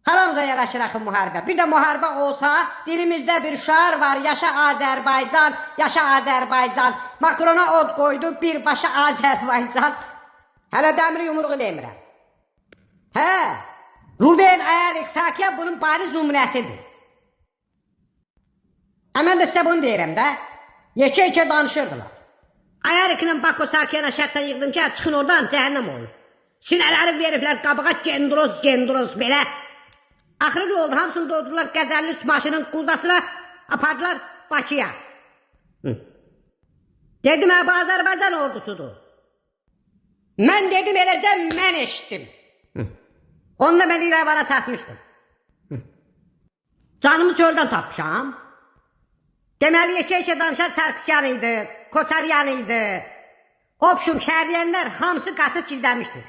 Haramıza yaraşır axı müharibə. Bir də müharibə olsa, dilimizdə bir şar var, yaşa Azərbaycan, yaşa Azərbaycan. Makrona od qoydu, birbaşa Azərbaycan. Hələ dəmir yumruğu demirəm. Hə, Ruben Ayer Sakiyev bunun bariz nümunəsidir. Mən də sizə bunu deyirəm də, yekə-yekə danışırdılar. Ayariklə Bako Sakiyev'ə şəxsən yığdım ki, çıxın oradan, cəhənnəm olun. Sinələri veriblər qabağa gendroz belə. Axırı ne oldu? Hamısını doldurdular Qəzəlli 3 maşının quzasına, apardılar Bakıya. Dedim, bu Azərbaycan ordusudur. Mən dedim, eləcə mən eşitdim. Onunla mən İrəvana çatmışdım. Canımı çöldən tapmışam. Deməli, yekə-yekə danışan Sarkisyan idi, Koçaryan idi. Opşum, şəhərliyənlər hamısı qaçıb gizlənmişdir.